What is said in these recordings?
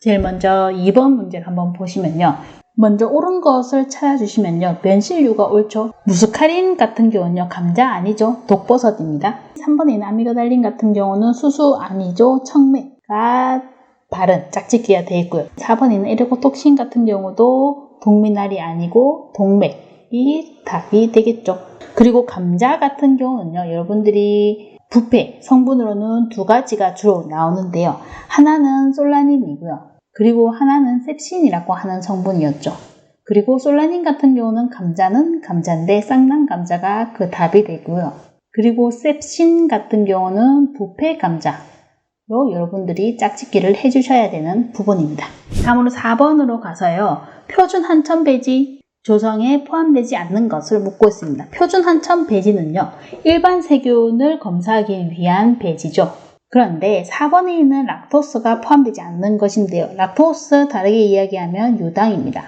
제일 먼저 2번 문제를 한번 보시면요. 먼저 옳은 것을 찾아주시면요. 면실류가 옳죠. 무스카린 같은 경우는요. 감자 아니죠. 독버섯입니다. 3번에 있는 아미그달린 같은 경우는 수수 아니죠. 청매가 발은 짝짓기가 되어 있고요. 4번에 있는 에르고톡신 같은 경우도 동미나리 아니고 동맥이 답이 되겠죠. 그리고 감자 같은 경우는요. 여러분들이 부패 성분으로는 두 가지가 주로 나오는데요. 하나는 솔라닌이고요. 그리고 하나는 셉신이라고 하는 성분이었죠. 그리고 솔라닌 같은 경우는 감자는 감자인데 쌍난 감자가 그 답이 되고요. 그리고 셉신 같은 경우는 부패 감자로 여러분들이 짝짓기를 해주셔야 되는 부분입니다. 다음으로 4번으로 가서요. 표준 한천 배지 조성에 포함되지 않는 것을 묻고 있습니다. 표준 한천 배지는요. 일반 세균을 검사하기 위한 배지죠. 그런데 4번에 있는 락토스가 포함되지 않는 것인데요. 락토스 다르게 이야기하면 유당입니다.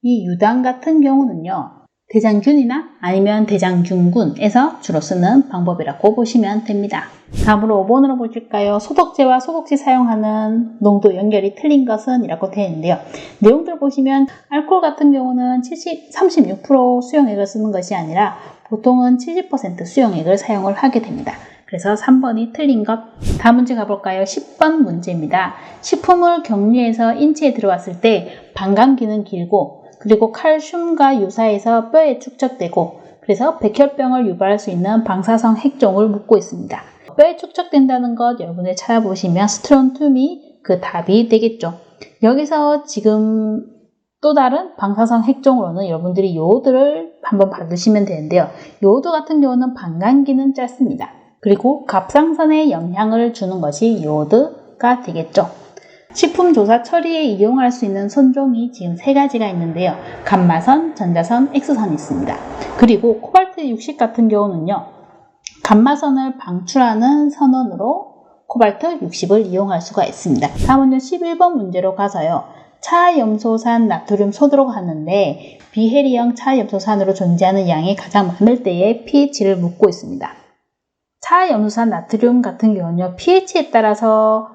이 유당 같은 경우는요. 대장균이나 아니면 대장균군에서 주로 쓰는 방법이라고 보시면 됩니다. 다음으로 5번으로 보실까요? 소독제와 소독제 사용하는 농도 연결이 틀린 것은 이라고 되어 있는데요. 내용들 보시면 알코올 같은 경우는 36% 수용액을 쓰는 것이 아니라 보통은 70% 수용액을 사용을 하게 됩니다. 그래서 3번이 틀린 것. 다음 문제 가볼까요? 10번 문제입니다. 식품을 격리해서 인체에 들어왔을 때 방광기는 길고 그리고 칼슘과 유사해서 뼈에 축적되고 그래서 백혈병을 유발할 수 있는 방사성 핵종을 묻고 있습니다. 뼈에 축적된다는 것 여러분들 찾아보시면 스트론튬이 그 답이 되겠죠. 여기서 지금 또 다른 방사성 핵종으로는 여러분들이 요오드를 한번 받으시면 되는데요. 요오드 같은 경우는 방광기는 짧습니다. 그리고 갑상선에 영향을 주는 것이 요오드가 되겠죠. 식품 조사 처리에 이용할 수 있는 선종이 지금 3가지가 있는데요. 감마선, 전자선, X선이 있습니다. 그리고 코발트 60 같은 경우는요. 감마선을 방출하는 선원으로 코발트 60을 이용할 수가 있습니다. 다음은요. 11번 문제로 가서요. 차염소산 나트륨 소도록 하는데 비해리형 차염소산으로 존재하는 양이 가장 많을 때의 pH를 묻고 있습니다. 차염소산 나트륨 같은 경우는요. pH에 따라서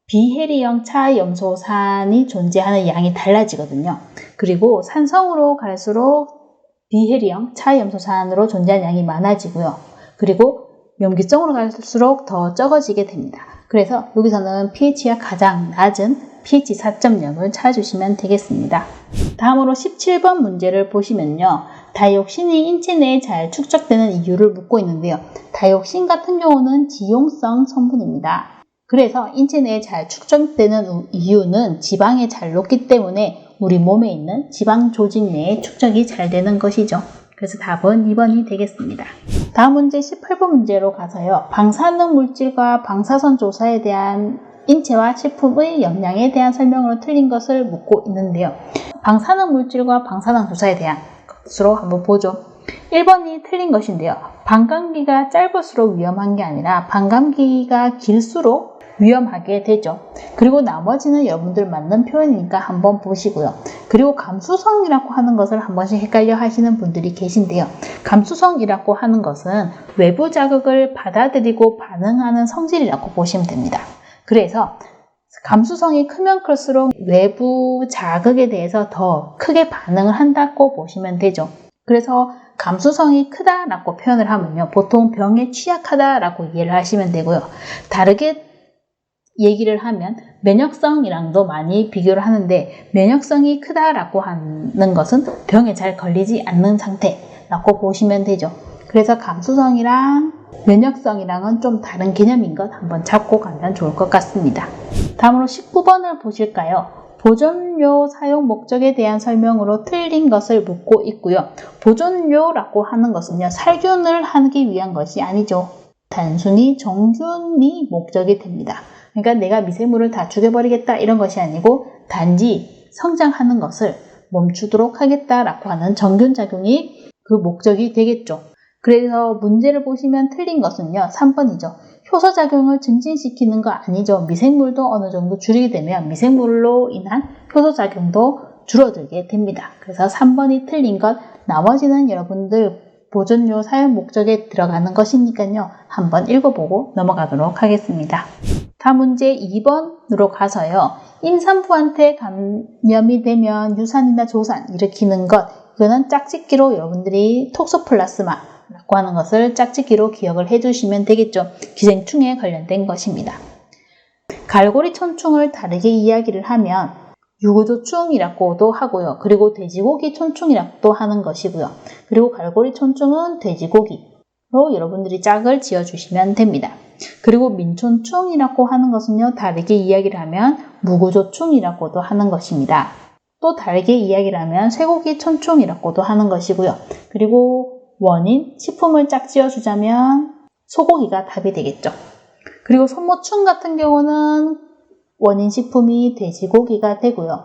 비해리형 차염소산이 존재하는 양이 달라지거든요. 그리고 산성으로 갈수록 비해리형 차염소산으로 존재하는 양이 많아지고요. 그리고 염기성으로 갈수록 더 적어지게 됩니다. 그래서 여기서는 pH가 가장 낮은 pH 4.0을 찾아주시면 되겠습니다. 다음으로 17번 문제를 보시면요. 다이옥신이 인체 내에 잘 축적되는 이유를 묻고 있는데요. 다이옥신 같은 경우는 지용성 성분입니다. 그래서 인체 내에 잘 축적되는 이유는 지방에 잘 녹기 때문에 우리 몸에 있는 지방 조직 내에 축적이 잘 되는 것이죠. 그래서 답은 2번이 되겠습니다. 다음 문제 18번 문제로 가서요. 방사능 물질과 방사선 조사에 대한 인체와 식품의 영향에 대한 설명으로 틀린 것을 묻고 있는데요. 방사능 물질과 방사능 조사에 대한 것으로 한번 보죠. 1번이 틀린 것인데요. 방광기가 짧을수록 위험한 게 아니라 방광기가 길수록 위험하게 되죠. 그리고 나머지는 여러분들 맞는 표현이니까 한번 보시고요. 그리고 감수성이라고 하는 것을 한 번씩 헷갈려 하시는 분들이 계신데요. 감수성이라고 하는 것은 외부 자극을 받아들이고 반응하는 성질이라고 보시면 됩니다. 그래서 감수성이 크면 클수록 외부 자극에 대해서 더 크게 반응을 한다고 보시면 되죠. 그래서 감수성이 크다라고 표현을 하면요. 보통 병에 취약하다라고 이해를 하시면 되고요. 다르게 얘기를 하면 면역성이랑도 많이 비교를 하는데 면역성이 크다라고 하는 것은 병에 잘 걸리지 않는 상태라고 보시면 되죠. 그래서 감수성이랑 면역성이랑은 좀 다른 개념인 것 한번 잡고 가면 좋을 것 같습니다. 다음으로 19번을 보실까요? 보존료 사용 목적에 대한 설명으로 틀린 것을 묻고 있고요. 보존료라고 하는 것은요. 살균을 하기 위한 것이 아니죠. 단순히 정균이 목적이 됩니다. 그러니까 내가 미생물을 다 죽여버리겠다 이런 것이 아니고 단지 성장하는 것을 멈추도록 하겠다라고 하는 정균작용이 그 목적이 되겠죠. 그래서 문제를 보시면 틀린 것은요. 3번이죠. 효소작용을 증진시키는 거 아니죠. 미생물도 어느 정도 줄이게 되면 미생물로 인한 효소작용도 줄어들게 됩니다. 그래서 3번이 틀린 것, 나머지는 여러분들 보존료 사용 목적에 들어가는 것이니까요. 한번 읽어보고 넘어가도록 하겠습니다. 다음 문제 2번으로 가서요. 임산부한테 감염이 되면 유산이나 조산 일으키는 것, 이거는 짝짓기로 여러분들이 톡소플라스마라고 하는 것을 짝짓기로 기억을 해주시면 되겠죠. 기생충에 관련된 것입니다. 갈고리 촌충을 다르게 이야기를 하면 유구조충이라고도 하고요. 그리고 돼지고기 촌충이라고도 하는 것이고요. 그리고 갈고리 촌충은 돼지고기로 여러분들이 짝을 지어주시면 됩니다. 그리고 민촌충이라고 하는 것은요, 다르게 이야기를 하면 무구조충이라고도 하는 것입니다. 또 다르게 이야기를 하면 쇠고기 촌충이라고도 하는 것이고요. 그리고 원인, 식품을 짝지어 주자면 소고기가 답이 되겠죠. 그리고 손모충 같은 경우는 원인 식품이 돼지고기가 되고요.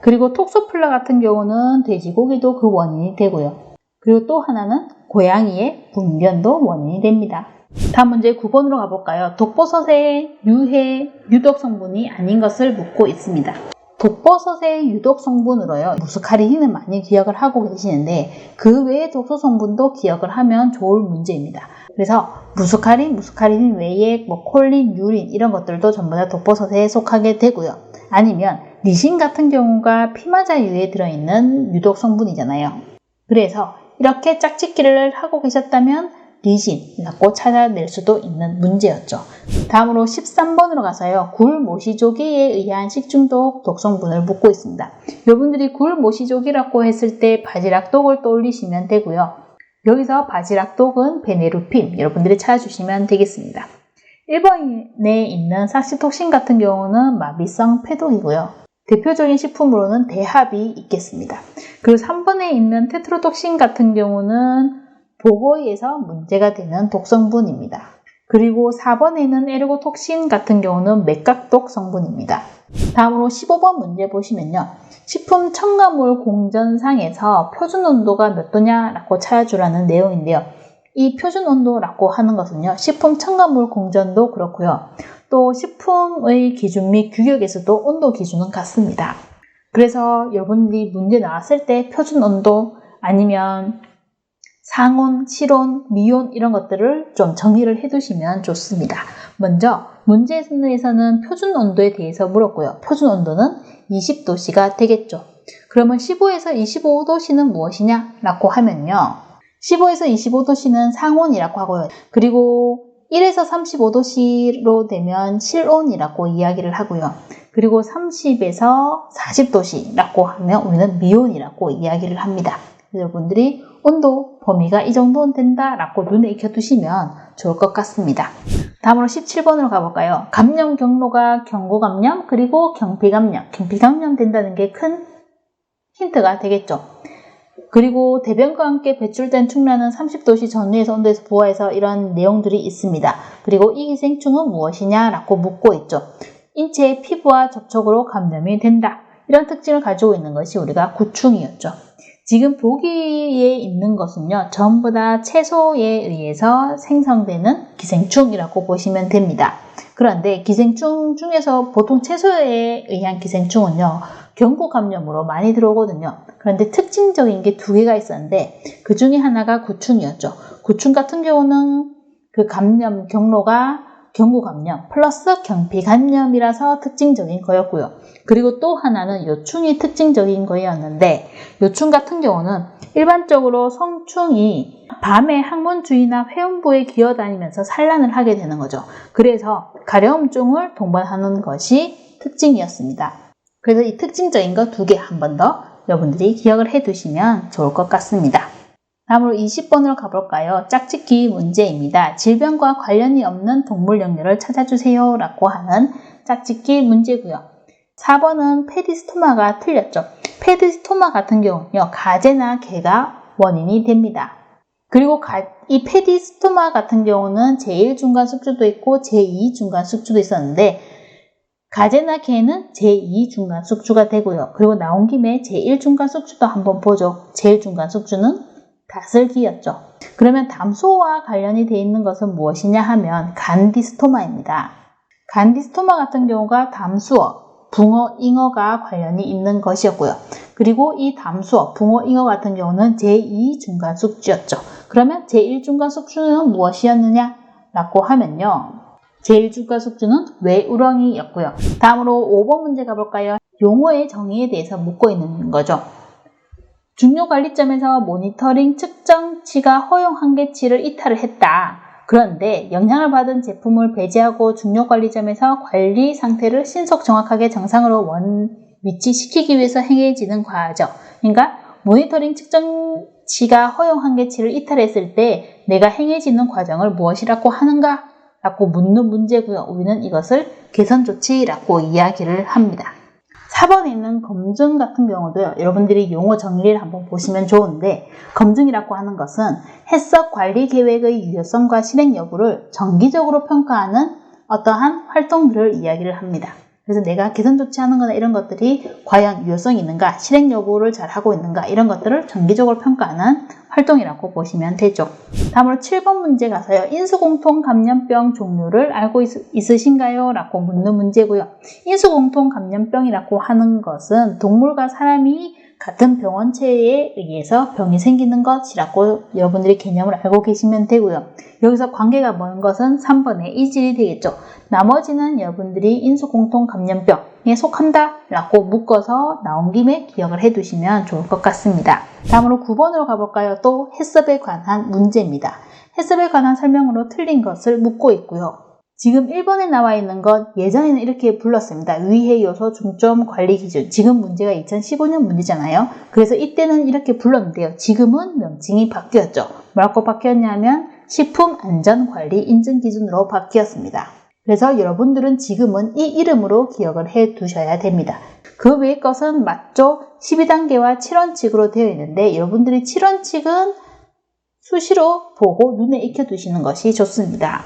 그리고 톡소플라 같은 경우는 돼지고기도 그 원인이 되고요. 그리고 또 하나는 고양이의 분변도 원인이 됩니다. 다음 문제 9번으로 가볼까요? 독버섯의 유해 유독 성분이 아닌 것을 묻고 있습니다. 독버섯의 유독 성분으로요, 무스카리딘은 많이 기억을 하고 계시는데 그 외의 독소 성분도 기억을 하면 좋을 문제입니다. 그래서 무스카리딘 외에 콜린, 유린 이런 것들도 전부 다 독버섯에 속하게 되고요. 아니면 리신 같은 경우가 피마자유에 들어있는 유독 성분이잖아요. 그래서 이렇게 짝짓기를 하고 계셨다면 리신이라고 찾아낼 수도 있는 문제였죠. 다음으로 13번으로 가서요. 굴 모시조개에 의한 식중독 독성분을 묻고 있습니다. 여러분들이 굴 모시조개라고 했을 때 바지락독을 떠올리시면 되고요. 여기서 바지락독은 베네루핀 여러분들이 찾아주시면 되겠습니다. 1번에 있는 사시톡신 같은 경우는 마비성 폐독이고요. 대표적인 식품으로는 대합이 있겠습니다. 그리고 3번에 있는 테트로톡신 같은 경우는 보고에서 문제가 되는 독성분입니다. 그리고 4번에 있는 에르고톡신 같은 경우는 맥각독 성분입니다. 다음으로 15번 문제 보시면요. 식품 첨가물 공전상에서 표준 온도가 몇 도냐라고 찾아주라는 내용인데요. 이 표준 온도라고 하는 것은요. 식품 첨가물 공전도 그렇고요. 또 식품의 기준 및 규격에서도 온도 기준은 같습니다. 그래서 여러분들이 문제 나왔을 때 표준 온도 아니면 상온, 실온, 미온 이런 것들을 좀 정리를 해두시면 좋습니다. 먼저 문제에서는 표준 온도에 대해서 물었고요. 표준 온도는 20도씨가 되겠죠. 그러면 15에서 25도씨는 무엇이냐? 라고 하면요. 15에서 25도씨는 상온이라고 하고요. 그리고 1에서 35도씨로 되면 실온이라고 이야기를 하고요. 그리고 30에서 40도씨라고 하면 우리는 미온이라고 이야기를 합니다. 여러분들이 온도 범위가 이 정도는 된다라고 눈에 익혀두시면 좋을 것 같습니다. 다음으로 17번으로 가볼까요? 감염 경로가 경구감염 그리고 경피감염. 경피감염 된다는 게 큰 힌트가 되겠죠. 그리고 대변과 함께 배출된 충란은 30도씨 전후에서 온도에서 부하해서 이런 내용들이 있습니다. 그리고 이 기생충은 무엇이냐라고 묻고 있죠. 인체의 피부와 접촉으로 감염이 된다. 이런 특징을 가지고 있는 것이 우리가 구충이었죠. 지금 보기에 있는 것은요. 전부 다 채소에 의해서 생성되는 기생충이라고 보시면 됩니다. 그런데 기생충 중에서 보통 채소에 의한 기생충은요. 경구감염으로 많이 들어오거든요. 그런데 특징적인 게 두 개가 있었는데 그 중에 하나가 구충이었죠. 구충 같은 경우는 그 감염 경로가 경구감염 플러스 경피감염이라서 특징적인 거였고요. 그리고 또 하나는 요충이 특징적인 거였는데 요충 같은 경우는 일반적으로 성충이 밤에 항문 주위나 회음부에 기어다니면서 산란을 하게 되는 거죠. 그래서 가려움증을 동반하는 것이 특징이었습니다. 그래서 이 특징적인 거 두 개 한 번 더 여러분들이 기억을 해두시면 좋을 것 같습니다. 다음으로 20번으로 가볼까요? 짝짓기 문제입니다. 질병과 관련이 없는 동물 영역을 찾아주세요 라고 하는 짝짓기 문제고요. 4번은 페디스토마가 틀렸죠. 페디스토마 같은 경우는요. 가재나 개가 원인이 됩니다. 그리고 이 페디스토마 같은 경우는 제1중간 숙주도 있고 제2중간 숙주도 있었는데 가재나 개는 제2중간 숙주가 되고요. 그리고 나온 김에 제1중간 숙주도 한번 보죠. 제1중간 숙주는 다슬기였죠. 그러면 담소와 관련이 되어 있는 것은 무엇이냐 하면 간디스토마입니다. 간디스토마 같은 경우가 담수어, 붕어, 잉어가 관련이 있는 것이었고요. 그리고 이 담수어, 붕어, 잉어 같은 경우는 제2중간 숙주였죠. 그러면 제1중간 숙주는 무엇이었느냐? 라고 하면요. 제1중간 숙주는 외우렁이였고요. 다음으로 5번 문제 가볼까요? 용어의 정의에 대해서 묻고 있는 거죠. 중요관리점에서 모니터링 측정치가 허용 한계치를 이탈을 했다. 그런데 영향을 받은 제품을 배제하고 중요관리점에서 관리 상태를 신속 정확하게 정상으로 위치시키기 위해서 행해지는 과정. 그러니까 모니터링 측정치가 허용 한계치를 이탈했을 때 내가 행해지는 과정을 무엇이라고 하는가? 라고 묻는 문제고요. 우리는 이것을 개선 조치라고 이야기를 합니다. 4번에 있는 검증 같은 경우도요. 여러분들이 용어 정리를 한번 보시면 좋은데 검증이라고 하는 것은 해썹 관리 계획의 유효성과 실행 여부를 정기적으로 평가하는 어떠한 활동들을 이야기를 합니다. 그래서 내가 개선 조치하는 거나 이런 것들이 과연 유효성이 있는가, 실행 여부를 잘 하고 있는가 이런 것들을 정기적으로 평가하는 활동이라고 보시면 되죠. 다음으로 7번 문제 가서요. 인수공통 감염병 종류를 알고 있으신가요? 라고 묻는 문제고요. 인수공통 감염병이라고 하는 것은 동물과 사람이 같은 병원체에 의해서 병이 생기는 것이라고 여러분들이 개념을 알고 계시면 되고요. 여기서 관계가 먼 것은 3번의 이질이 되겠죠. 나머지는 여러분들이 인수공통 감염병에 속한다 라고 묶어서 나온 김에 기억을 해두시면 좋을 것 같습니다. 다음으로 9번으로 가볼까요? 또 해썹에 관한 문제입니다. 해썹에 관한 설명으로 틀린 것을 묻고 있고요. 지금 1번에 나와 있는 것 예전에는 이렇게 불렀습니다. 위해 요소 중점 관리 기준. 지금 문제가 2015년 문제잖아요. 그래서 이때는 이렇게 불렀는데요. 지금은 명칭이 바뀌었죠. 뭐라고 바뀌었냐면 식품안전관리 인증기준으로 바뀌었습니다. 그래서 여러분들은 지금은 이 이름으로 기억을 해 두셔야 됩니다. 그 외의 것은 맞죠? 12단계와 7원칙으로 되어 있는데 여러분들이 7원칙은 수시로 보고 눈에 익혀두시는 것이 좋습니다.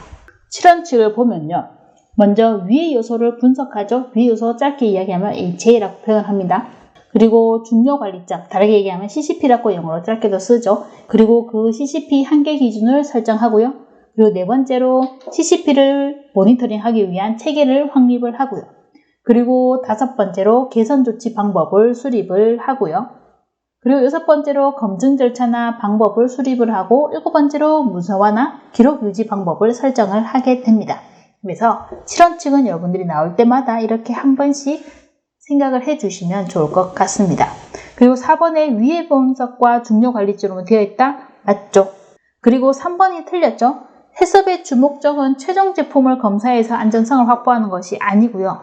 7원칙을 보면요. 먼저 위의 요소를 분석하죠. 위의 요소 짧게 이야기하면 HA라고 표현합니다. 그리고 중요관리점, 다르게 얘기하면 CCP라고 영어로 짧게도 쓰죠. 그리고 그 CCP 한계 기준을 설정하고요. 그리고 네 번째로 CCP를 모니터링하기 위한 체계를 확립을 하고요. 그리고 다섯 번째로 개선 조치 방법을 수립을 하고요. 그리고 여섯 번째로 검증 절차나 방법을 수립을 하고 일곱 번째로 문서화나 기록 유지 방법을 설정을 하게 됩니다. 그래서 7원칙은 여러분들이 나올 때마다 이렇게 한 번씩 생각을 해주시면 좋을 것 같습니다. 그리고 4번에 위해 분석과 중요관리점으로 되어 있다? 맞죠? 그리고 3번이 틀렸죠? 해썹의 주목적은 최종 제품을 검사해서 안전성을 확보하는 것이 아니고요.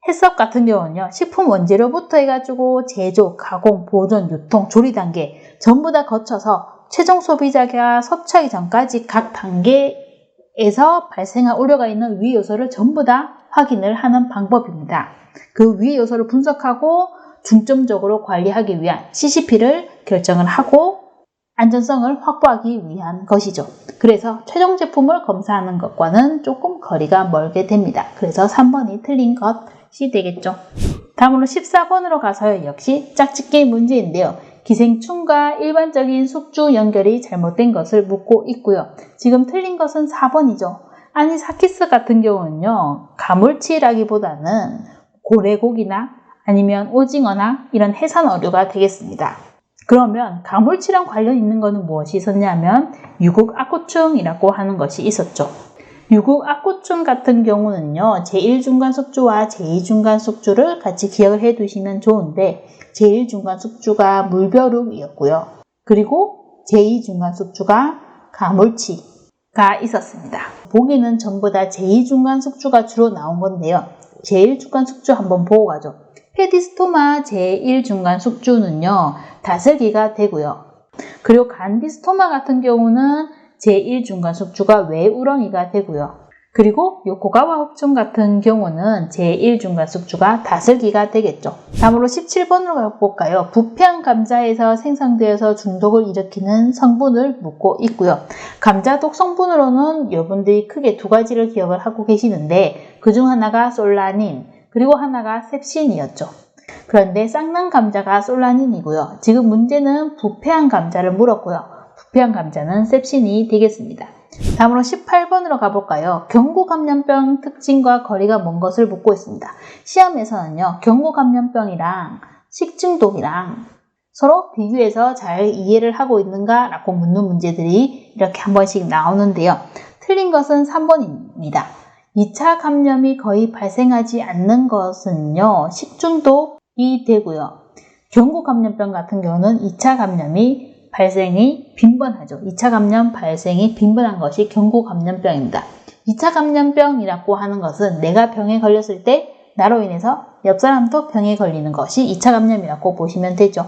해썹 같은 경우는요. 식품 원재료부터 해가지고 제조, 가공, 보존, 유통, 조리 단계 전부 다 거쳐서 최종 소비자가 섭취하기 전까지 각 단계에서 발생한 우려가 있는 위해 요소를 전부 다 확인을 하는 방법입니다. 그 위해 요소를 분석하고 중점적으로 관리하기 위한 CCP를 결정을 하고 안전성을 확보하기 위한 것이죠. 그래서 최종 제품을 검사하는 것과는 조금 거리가 멀게 됩니다. 그래서 3번이 틀린 것이 되겠죠. 다음으로 14번으로 가서요. 역시 짝짓기 문제인데요. 기생충과 일반적인 숙주 연결이 잘못된 것을 묻고 있고요. 지금 틀린 것은 4번이죠. 아니사키스 같은 경우는요. 가물치라기보다는 고래고기나 아니면 오징어나 이런 해산 어류가 되겠습니다. 그러면 가물치랑 관련 있는 것은 무엇이 있었냐면 유국악구충이라고 하는 것이 있었죠. 유국악구충 같은 경우는요. 제1중간 숙주와 제2중간 숙주를 같이 기억을 해 두시면 좋은데 제1중간 숙주가 물벼룩이었고요. 그리고 제2중간 숙주가 가물치가 있었습니다. 보기는 전부 다 제2중간 숙주가 주로 나온 건데요. 제1중간 숙주 한번 보고 가죠. 페디스토마 제1중간 숙주는요. 다슬기가 되고요. 그리고 간디스토마 같은 경우는 제1중간 숙주가 외우렁이가 되고요. 그리고 요코가와 흡충 같은 경우는 제1중간 숙주가 다슬기가 되겠죠. 다음으로 17번으로 가볼까요? 부패한 감자에서 생성되어서 중독을 일으키는 성분을 묻고 있고요. 감자 독 성분으로는 여러분들이 크게 두 가지를 기억을 하고 계시는데 그중 하나가 솔라닌, 그리고 하나가 셉신이었죠. 그런데 쌍난 감자가 솔라닌이고요. 지금 문제는 부패한 감자를 물었고요. 부패한 감자는 셉신이 되겠습니다. 다음으로 18번으로 가볼까요? 경구감염병 특징과 거리가 먼 것을 묻고 있습니다. 시험에서는요. 경구감염병이랑 식중독이랑 서로 비교해서 잘 이해를 하고 있는가? 라고 묻는 문제들이 이렇게 한 번씩 나오는데요. 틀린 것은 3번입니다. 2차 감염이 거의 발생하지 않는 것은요, 식중독이 되고요. 경구감염병 같은 경우는 2차 감염이 발생이 빈번하죠. 2차 감염 발생이 빈번한 것이 경구감염병입니다. 2차 감염병이라고 하는 것은 내가 병에 걸렸을 때 나로 인해서 옆 사람도 병에 걸리는 것이 2차 감염이라고 보시면 되죠.